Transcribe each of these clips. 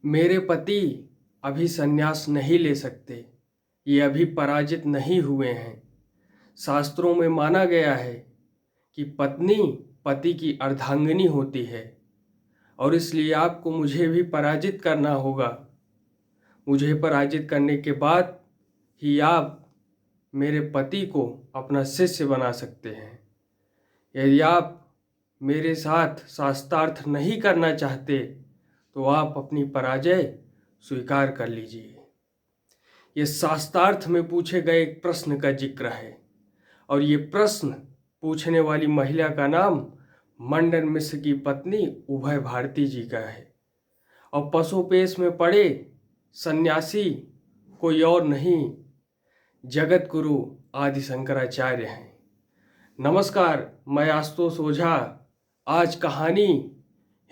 मेरे पति अभी संन्यास नहीं ले सकते। ये अभी पराजित नहीं हुए हैं। शास्त्रों में माना गया है कि पत्नी पति की अर्धांगिनी होती है और इसलिए आपको मुझे भी पराजित करना होगा। मुझे पराजित करने के बाद ही आप मेरे पति को अपना शिष्य बना सकते हैं। यदि आप मेरे साथ शास्त्रार्थ नहीं करना चाहते तो आप अपनी पराजय स्वीकार कर लीजिए। ये शास्त्रार्थ में पूछे गए एक प्रश्न का जिक्र है और ये प्रश्न पूछने वाली महिला का नाम मंडन मिश्र की पत्नी उभय भारती जी का है और पशुपेश में पड़े सन्यासी कोई और नहीं, जगत गुरु आदि शंकराचार्य हैं। नमस्कार, मैं आशुतोष ओझा। आज कहानी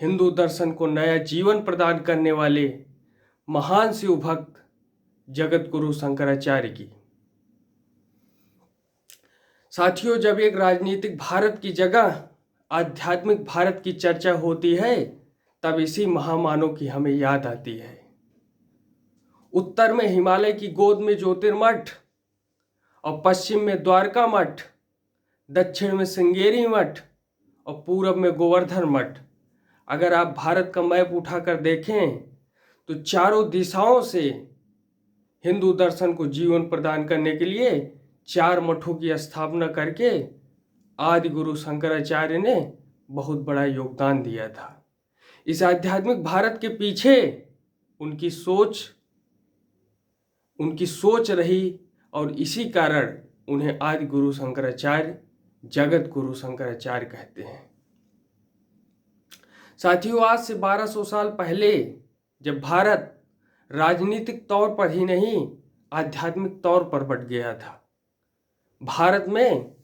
हिंदू दर्शन को नया जीवन प्रदान करने वाले महान शिव भक्त जगत गुरु शंकराचार्य की। साथियों, जब एक राजनीतिक भारत की जगह आध्यात्मिक भारत की चर्चा होती है तब इसी महामानव की हमें याद आती है। उत्तर में हिमालय की गोद में ज्योतिर्मठ और पश्चिम में द्वारका मठ, दक्षिण में श्रृंगेरी मठ और पूरब में गोवर्धन मठ। अगर आप भारत का मैप उठाकर देखें तो चारों दिशाओं से हिंदू दर्शन को जीवन प्रदान करने के लिए 4 मठों की स्थापना करके आदि गुरु शंकराचार्य ने बहुत बड़ा योगदान दिया था। इस आध्यात्मिक भारत के पीछे उनकी सोच रही और इसी कारण उन्हें आदि गुरु शंकराचार्य, जगत गुरु शंकराचार्य कहते हैं। साथियों, आज से 1200 साल पहले जब भारत राजनीतिक तौर पर ही नहीं आध्यात्मिक तौर पर बट गया था, भारत में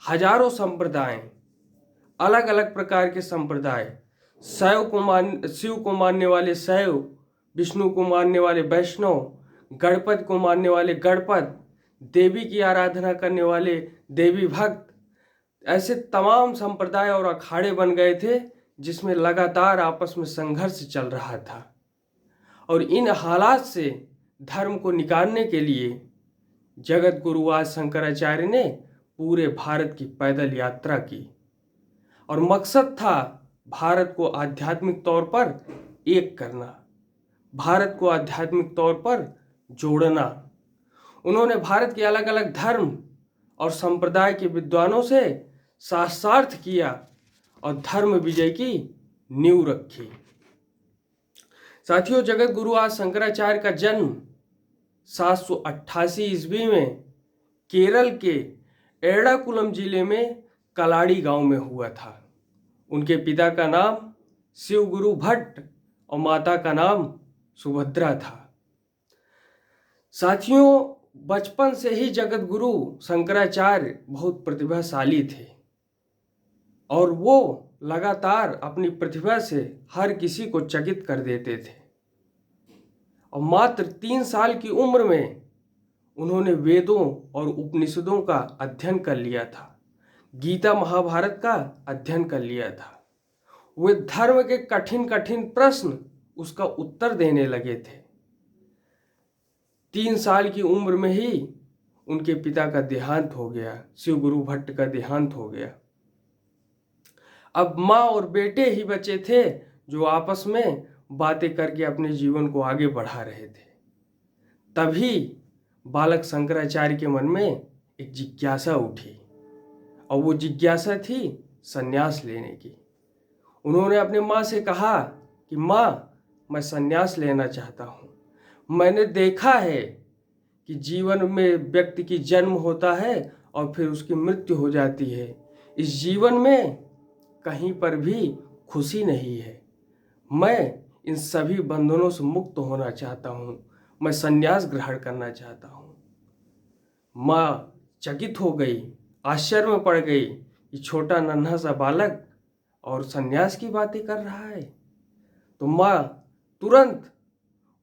हजारों संप्रदाय, अलग अलग प्रकार के संप्रदाय, शिव को मानने वाले शैव, विष्णु को मानने वाले वैष्णव, गणपति को मानने वाले गणपत, देवी की आराधना करने वाले देवी भक्त, ऐसे तमाम संप्रदाय और अखाड़े बन गए थे जिसमें लगातार आपस में संघर्ष चल रहा था। और इन हालात से धर्म को निकालने के लिए जगत गुरु आज शंकराचार्य ने पूरे भारत की पैदल यात्रा की और मकसद था भारत को आध्यात्मिक तौर पर एक करना, भारत को आध्यात्मिक तौर पर जोड़ना। उन्होंने भारत के अलग अलग धर्म और संप्रदाय के विद्वानों से शास्त्रार्थ किया और धर्म विजय की नींव रखी। साथियों, जगत गुरु आज शंकराचार्य का जन्म 788 ईस्वी में केरल के एर्णाकुलम जिले में कलाड़ी गांव में हुआ था। उनके पिता का नाम शिव गुरु भट्ट और माता का नाम सुभद्रा था। साथियों, बचपन से ही जगत गुरु शंकराचार्य बहुत प्रतिभाशाली थे और वो लगातार अपनी प्रतिभा से हर किसी को चकित कर देते थे और मात्र 3 साल की उम्र में उन्होंने वेदों और उपनिषदों का अध्ययन कर लिया था, गीता महाभारत का अध्ययन कर लिया था। वे धर्म के कठिन कठिन प्रश्न उसका उत्तर देने लगे थे। 3 साल की उम्र में ही उनके पिता का देहांत हो गया, शिव गुरु भट्ट का देहांत हो गया। अब माँ और बेटे ही बचे थे जो आपस में बातें करके अपने जीवन को आगे बढ़ा रहे थे। तभी बालक शंकराचार्य के मन में एक जिज्ञासा उठी और वो जिज्ञासा थी संन्यास लेने की। उन्होंने अपने माँ से कहा कि माँ, मैं संन्यास लेना चाहता हूँ। मैंने देखा है कि जीवन में व्यक्ति की जन्म होता है और फिर उसकी मृत्यु हो जाती है। इस जीवन में कहीं पर भी खुशी नहीं है। मैं इन सभी बंधनों से मुक्त होना चाहता हूँ। मैं संन्यास ग्रहण करना चाहता हूँ। माँ चकित हो गई, आश्चर्य में पड़ गई कि छोटा नन्हा सा बालक और संन्यास की बातें कर रहा है। तो माँ तुरंत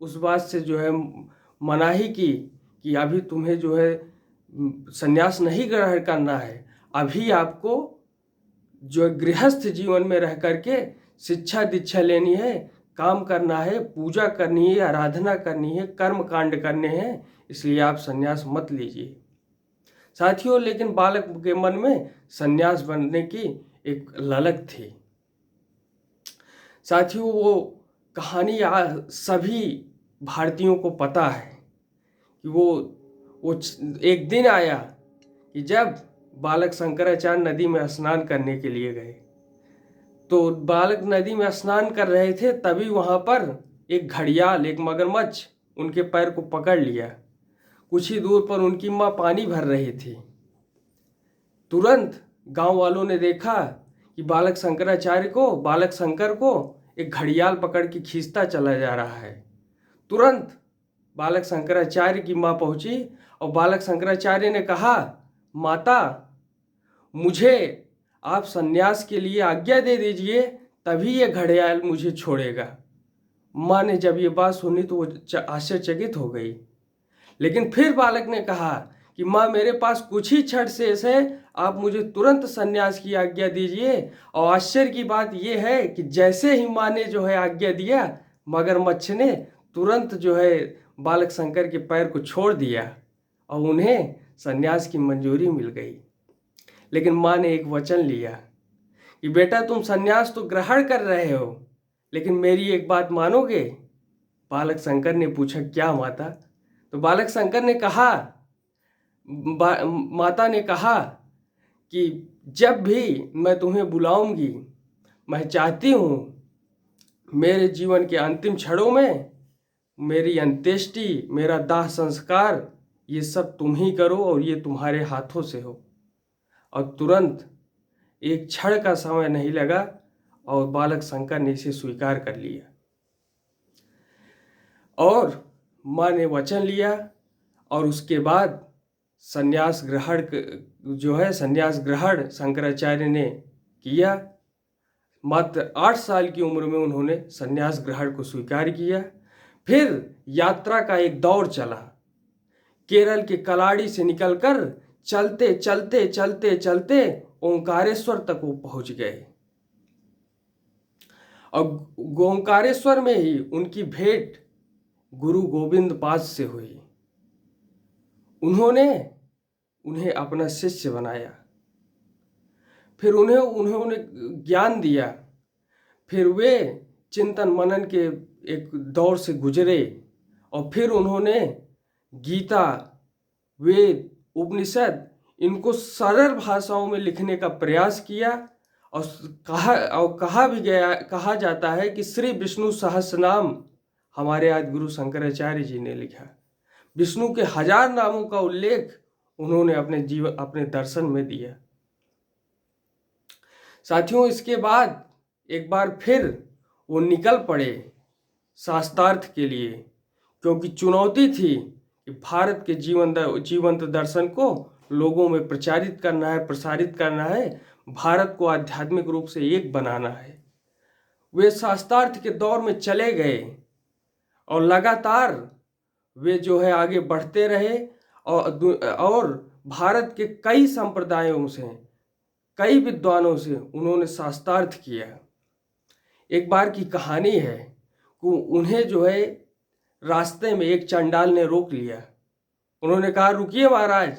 उस बात से मनाही की कि अभी तुम्हें संन्यास नहीं ग्रहण करना है। अभी आपको गृहस्थ जीवन में रह करके शिक्षा दीक्षा लेनी है, काम करना है, पूजा करनी है, आराधना करनी है, कर्म कांड करने हैं, इसलिए आप संन्यास मत लीजिए। साथियों, लेकिन बालक के मन में संन्यास बनने की एक ललक थी। साथियों, वो कहानी सभी भारतीयों को पता है कि वो एक दिन आया कि जब बालक शंकराचार्य नदी में स्नान करने के लिए गए, तो बालक नदी में स्नान कर रहे थे, तभी वहां पर एक घड़ियाल, एक मगरमच्छ उनके पैर को पकड़ लिया। कुछ ही दूर पर उनकी माँ पानी भर रही थी। तुरंत गांव वालों ने देखा कि बालक शंकर को एक घड़ियाल पकड़ के खींचता चला जा रहा है। तुरंत बालक शंकराचार्य की माँ पहुंची और बालक शंकराचार्य ने कहा, माता, मुझे आप सन्यास के लिए आज्ञा दे दीजिए, तभी ये घड़ियाल मुझे छोड़ेगा। माँ ने जब ये बात सुनी तो वो आश्चर्यचकित हो गई। लेकिन फिर बालक ने कहा कि माँ, मेरे पास कुछ ही क्षण शेष है, आप मुझे तुरंत सन्यास की आज्ञा दीजिए। और आश्चर्य की बात यह है कि जैसे ही माँ ने जो है आज्ञा दिया, मगरमच्छ ने तुरंत जो है बालक शंकर के पैर को छोड़ दिया और उन्हें सन्यास की मंजूरी मिल गई। लेकिन माँ ने एक वचन लिया कि बेटा, तुम सन्यास तो ग्रहण कर रहे हो, लेकिन मेरी एक बात मानोगे? बालक शंकर ने पूछा, क्या माता? तो बालक शंकर ने कहा, माता ने कहा कि जब भी मैं तुम्हें बुलाऊंगी, मैं चाहती हूँ मेरे जीवन के अंतिम क्षणों में मेरी अंत्येष्टि, मेरा दाह संस्कार, ये सब तुम ही करो और ये तुम्हारे हाथों से हो। और तुरंत एक क्षण का समय नहीं लगा और बालक शंकर ने इसे स्वीकार कर लिया और माँ ने वचन लिया। और उसके बाद संन्यास ग्रहण शंकराचार्य ने किया। मात्र 8 साल की उम्र में उन्होंने संन्यास ग्रहण को स्वीकार किया। फिर यात्रा का एक दौर चला। केरल के कलाड़ी से निकलकर चलते चलते चलते चलते ओंकारेश्वर तक वो पहुंच गए और ओंकारेश्वर में ही उनकी भेंट गुरु गोविंद पाद से हुई। उन्हें अपना शिष्य बनाया, फिर उन्होंने ज्ञान दिया। फिर वे चिंतन मनन के एक दौर से गुजरे और फिर उन्होंने गीता, वेद, उपनिषद, इनको सरल भाषाओं में लिखने का प्रयास किया। और कहा जाता है कि श्री विष्णु सहस्रनाम हमारे आदि गुरु शंकराचार्य जी ने लिखा। विष्णु के 1000 नामों का उल्लेख उन्होंने अपने दर्शन में दिया। साथियों, इसके बाद एक बार फिर वो निकल पड़े शास्त्रार्थ के लिए, क्योंकि चुनौती थी कि भारत के जीवंत दर्शन को लोगों में प्रसारित करना है, भारत को आध्यात्मिक रूप से एक बनाना है। वे शास्त्रार्थ के दौर में चले गए और लगातार वे जो है आगे बढ़ते रहे और भारत के कई संप्रदायों से, कई विद्वानों से उन्होंने शास्त्रार्थ किया। एक बार की कहानी है कि उन्हें जो है रास्ते में एक चंडाल ने रोक लिया। उन्होंने कहा, रुकिए महाराज,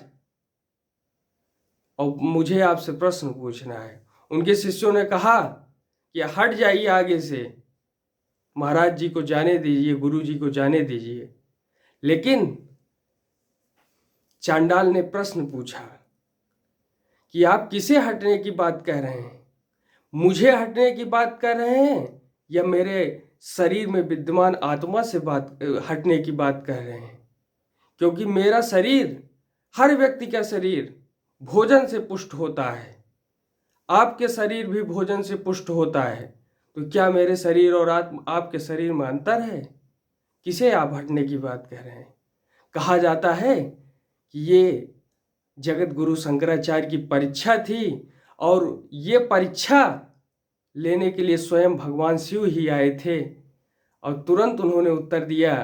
और मुझे आपसे प्रश्न पूछना है। उनके शिष्यों ने कहा कि हट जाइए आगे से, महाराज जी को जाने दीजिए, गुरु जी को जाने दीजिए। लेकिन चांडाल ने प्रश्न पूछा कि आप किसे हटने की बात कह रहे हैं? मुझे हटने की बात कर रहे हैं या मेरे शरीर में विद्यमान आत्मा से हटने की बात कर रहे हैं? क्योंकि मेरा शरीर, हर व्यक्ति का शरीर भोजन से पुष्ट होता है, आपके शरीर भी भोजन से पुष्ट होता है। तो क्या मेरे शरीर और आपके शरीर में अंतर है? किसे आप हटने की बात कह रहे हैं? कहा जाता है कि ये जगत गुरु शंकराचार्य की परीक्षा थी और ये परीक्षा लेने के लिए स्वयं भगवान शिव ही आए थे। और तुरंत उन्होंने उत्तर दिया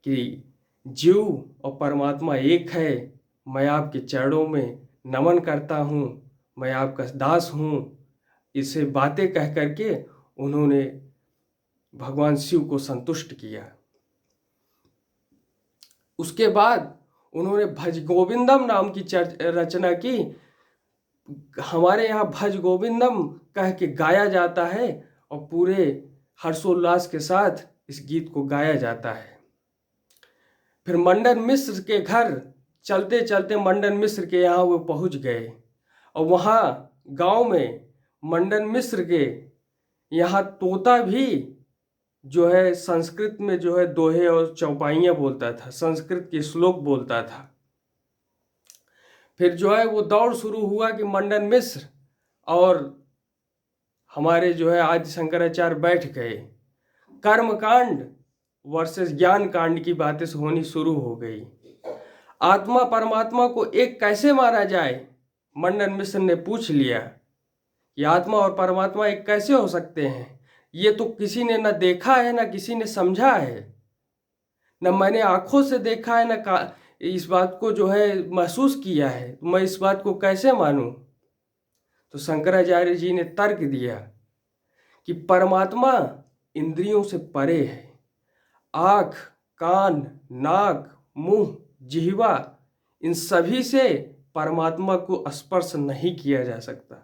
कि जीव और परमात्मा एक है, मैं आपके चरणों में नमन करता हूँ, मैं आपका दास हूँ। इसे बातें कह करके उन्होंने भगवान शिव को संतुष्ट किया। उसके बाद उन्होंने भज गोविंदम नाम की रचना की। हमारे यहाँ भज गोविंदम कह के गाया जाता है और पूरे हर्षोल्लास के साथ इस गीत को गाया जाता है। फिर मंडन मिश्र के घर चलते चलते मंडन मिश्र के यहाँ वो पहुँच गए और वहाँ गांव में मंडन मिश्र के यहाँ तोता भी जो है संस्कृत में जो है दोहे और चौपाइयाँ बोलता था, संस्कृत के श्लोक बोलता था। फिर जो है वो दौड़ शुरू हुआ कि मंडन मिश्र और हमारे जो है आदि शंकराचार्य बैठ गए। कर्मकांड वर्सेस ज्ञान कांड की बातें होनी शुरू हो गई। आत्मा परमात्मा को एक कैसे माना जाए, मंडन मिश्र ने पूछ लिया कि आत्मा और परमात्मा एक कैसे हो सकते हैं। ये तो किसी ने न देखा है, न किसी ने समझा है, न मैंने आंखों से देखा है, न इस बात को जो है महसूस किया है, तो मैं इस बात को कैसे मानूं। तो शंकराचार्य जी ने तर्क दिया कि परमात्मा इंद्रियों से परे है। आँख, कान, नाक, मुंह, जिह्वा, इन सभी से परमात्मा को स्पर्श नहीं किया जा सकता।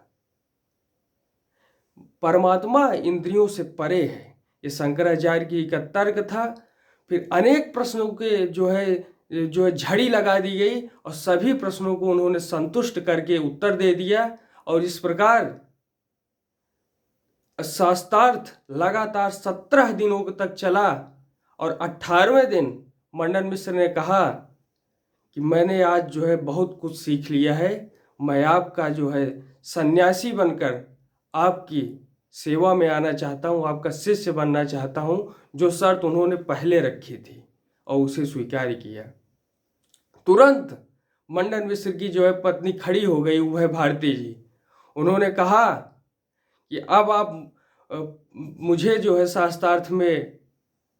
परमात्मा इंद्रियों से परे है। ये शंकराचार्य जी का तर्क था। फिर अनेक प्रश्नों के जो है झड़ी लगा दी गई और सभी प्रश्नों को उन्होंने संतुष्ट करके उत्तर दे दिया। और इस प्रकार शास्त्रार्थ लगातार 17 दिनों तक चला और 18वें दिन मंडन मिश्र ने कहा कि मैंने आज जो है बहुत कुछ सीख लिया है, मैं आपका जो है सन्यासी बनकर आपकी सेवा में आना चाहता हूँ, आपका शिष्य बनना चाहता हूँ। जो शर्त उन्होंने पहले रखी थी और उसे स्वीकार किया। तुरंत मंडन मिश्र की जो है पत्नी खड़ी हो गई, वह भारती जी। उन्होंने कहा कि अब आप मुझे जो है शास्त्रार्थ में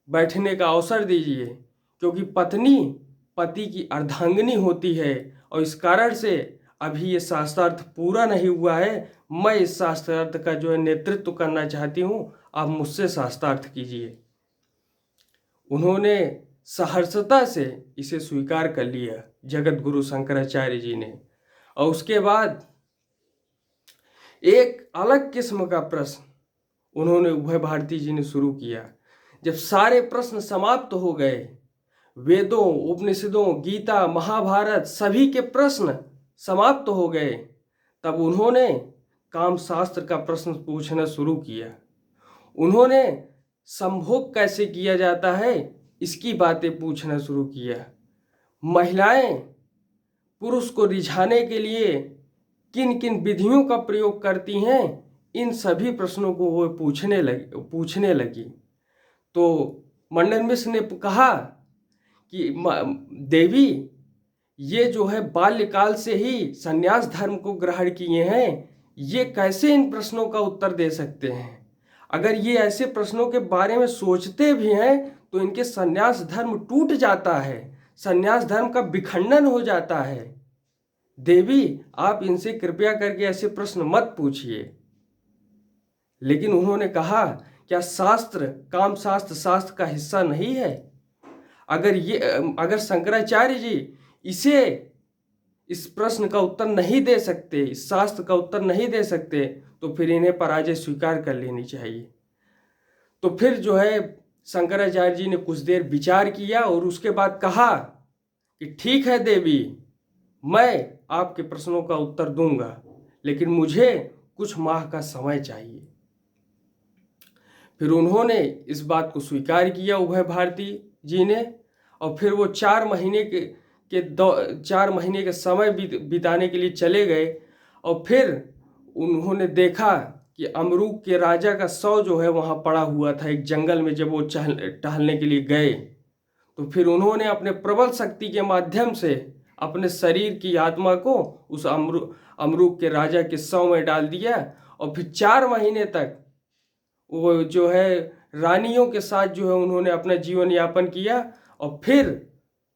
बैठने का अवसर दीजिए, क्योंकि पत्नी पति की अर्धांगिनी होती है और इस कारण से अभी ये शास्त्रार्थ पूरा नहीं हुआ है। मैं इस शास्त्रार्थ का जो है नेतृत्व करना चाहती हूँ, आप मुझसे शास्त्रार्थ कीजिए। उन्होंने सहर्षता से इसे स्वीकार कर लिया जगत गुरु शंकराचार्य जी ने। और उसके बाद एक अलग किस्म का प्रश्न उन्होंने उभय भारती जी ने शुरू किया। जब सारे प्रश्न समाप्त हो गए, वेदों, उपनिषदों, गीता, महाभारत सभी के प्रश्न समाप्त हो गए, तब उन्होंने काम शास्त्र का प्रश्न पूछना शुरू किया। उन्होंने संभोग कैसे किया जाता है इसकी बातें पूछना शुरू किया। महिलाएं पुरुष को रिझाने के लिए किन किन विधियों का प्रयोग करती हैं, इन सभी प्रश्नों को वो पूछने लगी। तो मंडन मिश्र ने कहा कि देवी, ये जो है बाल्यकाल से ही संन्यास धर्म को ग्रहण किए हैं, ये कैसे इन प्रश्नों का उत्तर दे सकते हैं। अगर ये ऐसे प्रश्नों के बारे में सोचते भी हैं तो इनके संन्यास धर्म टूट जाता है, संन्यास धर्म का विखंडन हो जाता है। देवी, आप इनसे कृपया करके ऐसे प्रश्न मत पूछिए। लेकिन उन्होंने कहा, क्या शास्त्र, काम शास्त्र शास्त्र का हिस्सा नहीं है? अगर शंकराचार्य जी इस प्रश्न का उत्तर नहीं दे सकते, इस शास्त्र का उत्तर नहीं दे सकते, तो फिर इन्हें पराजय स्वीकार कर लेनी चाहिए। तो फिर जो है शंकराचार्य जी ने कुछ देर विचार किया और उसके बाद कहा कि ठीक है देवी, मैं आपके प्रश्नों का उत्तर दूंगा, लेकिन मुझे कुछ माह का समय चाहिए। फिर उन्होंने इस बात को स्वीकार किया उभय भारती जी ने। और फिर वो 4 महीने के समय बिताने के लिए चले गए। और फिर उन्होंने देखा कि अमरूक के राजा का शव जो है वहाँ पड़ा हुआ था एक जंगल में। जब वो टहलने के लिए गए तो फिर उन्होंने अपने प्रबल शक्ति के माध्यम से अपने शरीर की आत्मा को उस अमरूक के राजा के शव में डाल दिया। और फिर 4 महीने तक वो जो है रानियों के साथ जो है उन्होंने अपना जीवन यापन किया। और फिर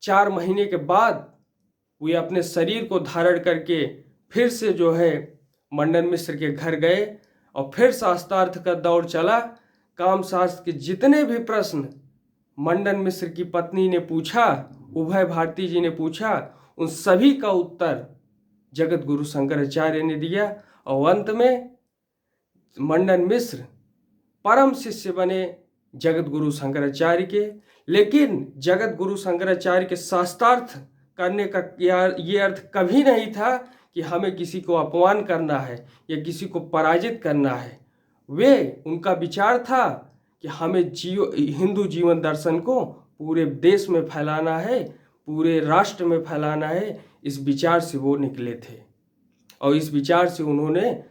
4 महीने के बाद वे अपने शरीर को धारण करके फिर से जो है मंडन मिश्र के घर गए और फिर शास्त्रार्थ का दौर चला। कामशास्त्र के जितने भी प्रश्न मंडन मिश्र की पत्नी ने पूछा, उभय भारती जी ने पूछा, उन सभी का उत्तर जगत गुरु शंकराचार्य ने दिया। और अंत में मंडन मिश्र परम शिष्य बने जगत गुरु शंकराचार्य के। लेकिन जगत गुरु शंकराचार्य के शास्त्रार्थ करने का ये अर्थ कभी नहीं था कि हमें किसी को अपमान करना है या किसी को पराजित करना है। उनका विचार था कि हमें हिंदू जीवन दर्शन को पूरे देश में फैलाना है, पूरे राष्ट्र में फैलाना है। इस विचार से वो निकले थे और इस विचार से उन्होंने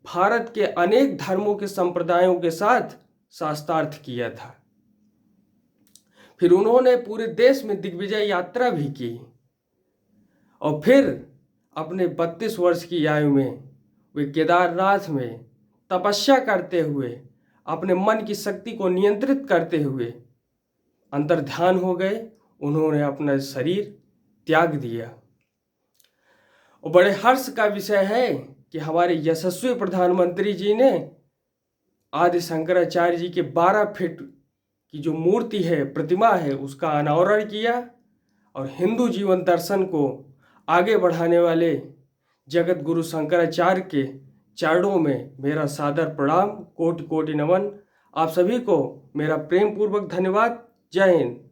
भारत के अनेक धर्मों के संप्रदायों के साथ शास्त्रार्थ किया था। फिर उन्होंने पूरे देश में दिग्विजय यात्रा भी की और फिर अपने 32 वर्ष की आयु में वे केदारनाथ में तपस्या करते हुए, अपने मन की शक्ति को नियंत्रित करते हुए अंतर्ध्यान हो गए। उन्होंने अपना शरीर त्याग दिया। और बड़े हर्ष का विषय है कि हमारे यशस्वी प्रधानमंत्री जी ने आदि शंकराचार्य जी के 12 फीट की जो मूर्ति है, प्रतिमा है, उसका अनावरण किया और हिंदू जीवन दर्शन को आगे बढ़ाने वाले जगत गुरु शंकराचार्य के चरणों में मेरा सादर प्रणाम, कोटि कोटि नमन। आप सभी को मेरा प्रेम पूर्वक धन्यवाद। जय हिंद।